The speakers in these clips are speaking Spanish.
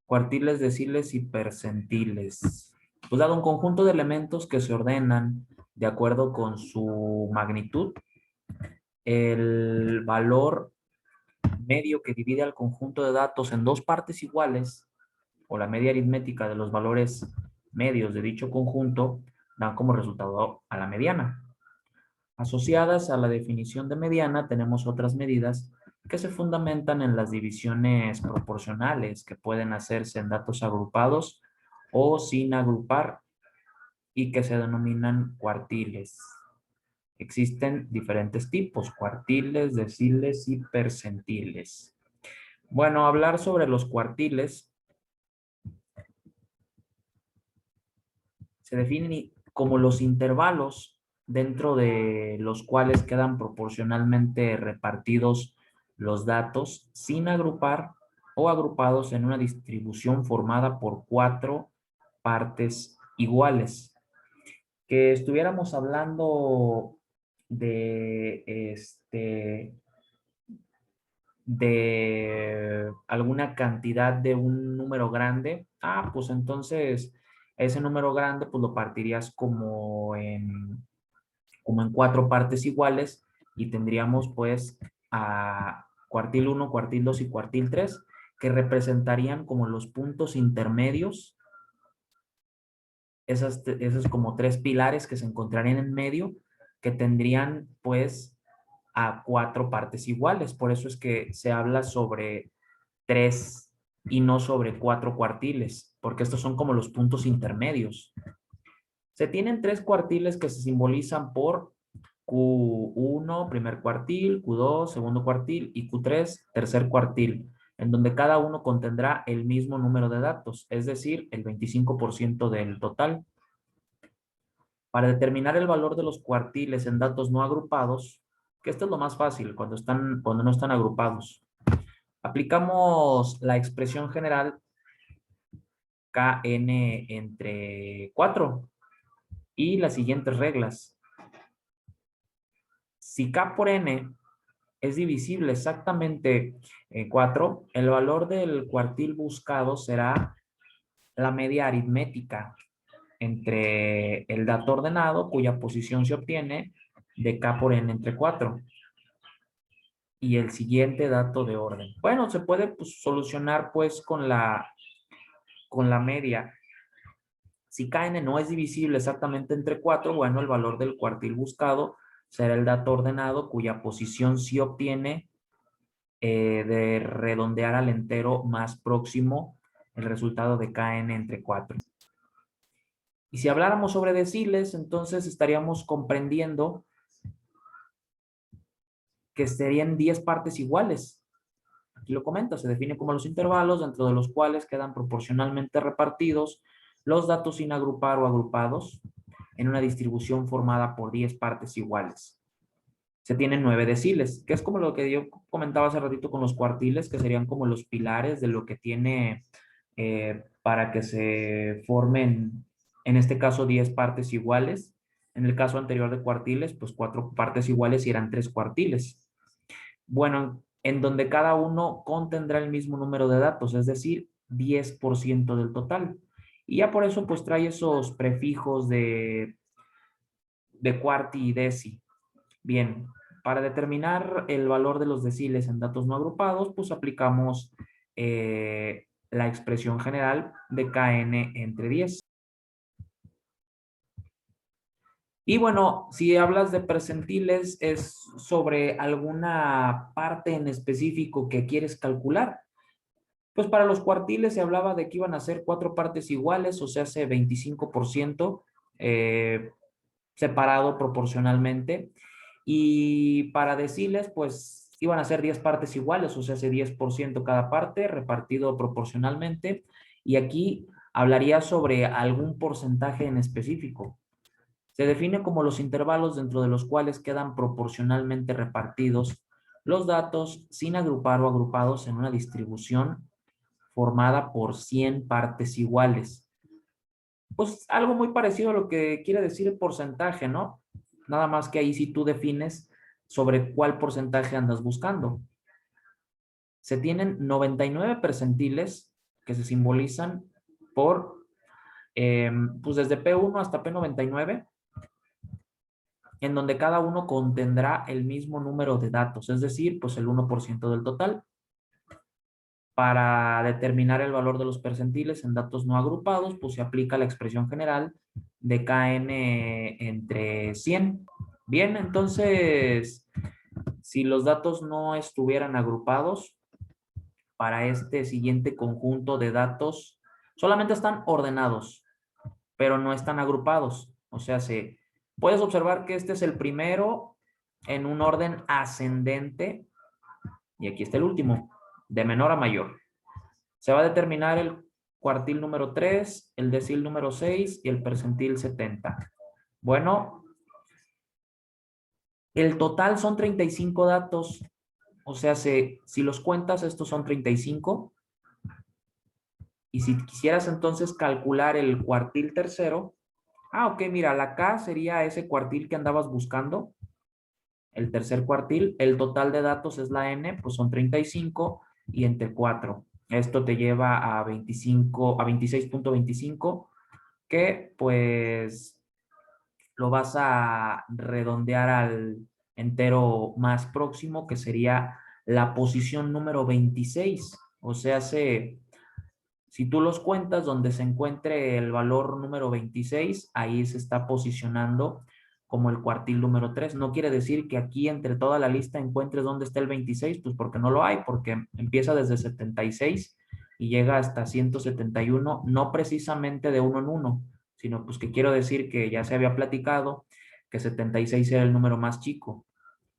Cuartiles, deciles y percentiles. Pues dado un conjunto de elementos que se ordenan de acuerdo con su magnitud, el valor medio que divide al conjunto de datos en dos partes iguales, o la media aritmética de los valores medios de dicho conjunto, dan como resultado a la mediana. Asociadas a la definición de mediana, tenemos otras medidas que se fundamentan en las divisiones proporcionales que pueden hacerse en datos agrupados o sin agrupar y que se denominan cuartiles. Existen diferentes tipos: cuartiles, deciles y percentiles. Bueno, hablar sobre los cuartiles se definen como los intervalos dentro de los cuales quedan proporcionalmente repartidos los datos sin agrupar o agrupados en una distribución formada por cuatro partes iguales. Que estuviéramos hablando de de alguna cantidad de un número grande, pues entonces ese número grande pues lo partirías como en cuatro partes iguales y tendríamos pues a cuartil 1, cuartil 2 y cuartil 3 que representarían como los puntos intermedios, esas como tres pilares que se encontrarían en medio, que tendrían pues a cuatro partes iguales. Por eso es que se habla sobre tres y no sobre cuatro cuartiles, porque estos son como los puntos intermedios. Se tienen tres cuartiles que se simbolizan por Q1, primer cuartil, Q2, segundo cuartil, y Q3, tercer cuartil, en donde cada uno contendrá el mismo número de datos, es decir, el 25% del total. Para determinar el valor de los cuartiles en datos no agrupados, que esto es lo más fácil cuando no están agrupados, aplicamos la expresión general Kn entre 4 y las siguientes reglas. Si K por N es divisible exactamente en 4, el valor del cuartil buscado será la media aritmética entre el dato ordenado, cuya posición se obtiene de K por N entre 4, y el siguiente dato de orden. Bueno, se puede pues, solucionar pues con la media. Si Kn no es divisible exactamente entre 4, bueno, el valor del cuartil buscado será el dato ordenado cuya posición sí obtiene de redondear al entero más próximo el resultado de Kn entre 4. Y si habláramos sobre deciles, entonces estaríamos comprendiendo que serían 10 partes iguales. Aquí lo comenta, se define como los intervalos dentro de los cuales quedan proporcionalmente repartidos los datos sin agrupar o agrupados en una distribución formada por 10 partes iguales. Se tienen 9 deciles, que es como lo que yo comentaba hace ratito con los cuartiles, que serían como los pilares de lo que tiene para que se formen, en este caso, 10 partes iguales. En el caso anterior de cuartiles, pues 4 partes iguales y eran 3 cuartiles. Bueno, en donde cada uno contendrá el mismo número de datos, es decir, 10% del total. Y ya por eso pues trae esos prefijos de cuarti y deci. Bien, para determinar el valor de los deciles en datos no agrupados, pues aplicamos la expresión general de Kn entre 10. Y bueno, si hablas de percentiles, es sobre alguna parte en específico que quieres calcular. Pues para los cuartiles se hablaba de que iban a ser cuatro partes iguales, o sea, hace 25% separado proporcionalmente. Y para deciles, pues iban a ser 10 partes iguales, o sea, hace 10% cada parte repartido proporcionalmente. Y aquí hablaría sobre algún porcentaje en específico. Se define como los intervalos dentro de los cuales quedan proporcionalmente repartidos los datos sin agrupar o agrupados en una distribución formada por 100 partes iguales. Pues algo muy parecido a lo que quiere decir el porcentaje, ¿no? Nada más que ahí sí tú defines sobre cuál porcentaje andas buscando. Se tienen 99 percentiles que se simbolizan por, pues desde P1 hasta P99, en donde cada uno contendrá el mismo número de datos, es decir, pues el 1% del total. Para determinar el valor de los percentiles en datos no agrupados, pues se aplica la expresión general de KN entre 100. Bien, entonces, si los datos no estuvieran agrupados, para este siguiente conjunto de datos, solamente están ordenados, pero no están agrupados. O sea, puedes observar que este es el primero en un orden ascendente, y aquí está el último, de menor a mayor. Se va a determinar el cuartil número 3, el decil número 6 y el percentil 70. Bueno, el total son 35 datos. O sea, si los cuentas, estos son 35. Y si quisieras entonces calcular el cuartil tercero, ok, mira, la K sería ese cuartil que andabas buscando, el tercer cuartil. El total de datos es la N, pues son 35 y entre 4. Esto te lleva a 25, a 26.25, que pues lo vas a redondear al entero más próximo, que sería la posición número 26. O sea, si tú los cuentas donde se encuentre el valor número 26, ahí se está posicionando como el cuartil número 3. No quiere decir que aquí entre toda la lista encuentres dónde está el 26, pues porque no lo hay, porque empieza desde 76 y llega hasta 171, no precisamente de uno en uno, sino pues que quiero decir que ya se había platicado que 76 era el número más chico.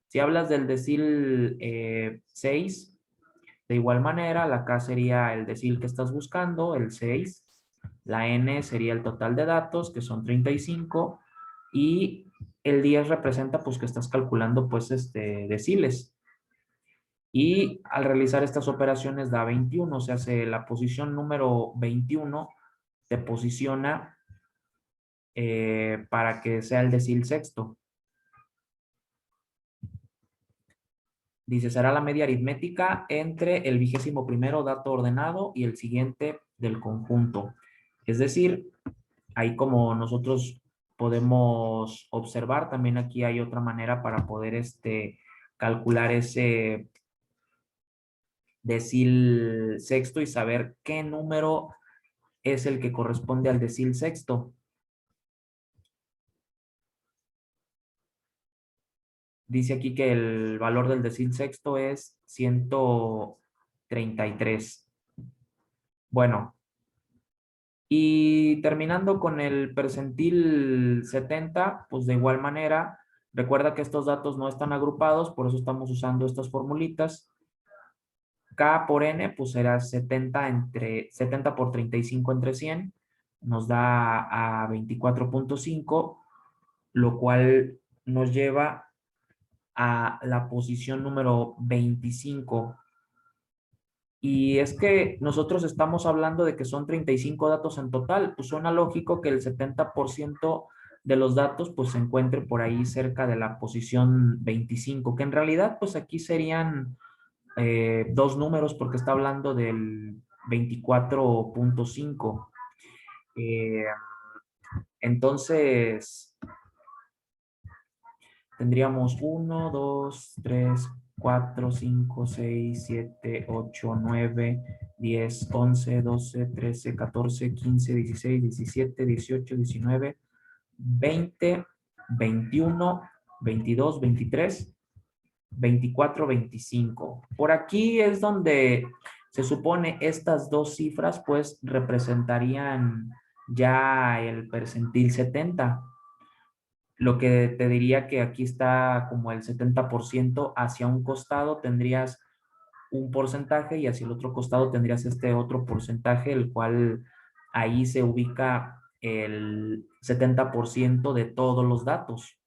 Si hablas del decil 6, de igual manera, la K sería el decil que estás buscando, el 6. La N sería el total de datos, que son 35. Y el 10 representa, pues, que estás calculando, pues, deciles. Y al realizar estas operaciones da 21. O sea, la posición número 21 te posiciona para que sea el decil sexto. Dice, será la media aritmética entre el 21º dato ordenado y el siguiente del conjunto. Es decir, ahí como nosotros podemos observar, también aquí hay otra manera para poder calcular ese decil sexto y saber qué número es el que corresponde al decil sexto. Dice aquí que el valor del decil sexto es 133. Bueno, y terminando con el percentil 70, pues de igual manera, recuerda que estos datos no están agrupados, por eso estamos usando estas formulitas. K por N, pues será 70 por 35 entre 100, nos da a 24.5, lo cual nos lleva a la posición número 25. Y es que nosotros estamos hablando de que son 35 datos en total, pues suena lógico que el 70% de los datos pues se encuentre por ahí cerca de la posición 25, que en realidad pues aquí serían dos números porque está hablando del 24.5. Eh, entonces, tendríamos 1, 2, 3, 4, 5, 6, 7, 8, 9, 10, 11, 12, 13, 14, 15, 16, 17, 18, 19, 20, 21, 22, 23, 24, 25. Por aquí es donde se supone estas dos cifras pues representarían ya el percentil 70. Lo que te diría que aquí está como el 70%, hacia un costado tendrías un porcentaje y hacia el otro costado tendrías este otro porcentaje, el cual ahí se ubica el 70% de todos los datos.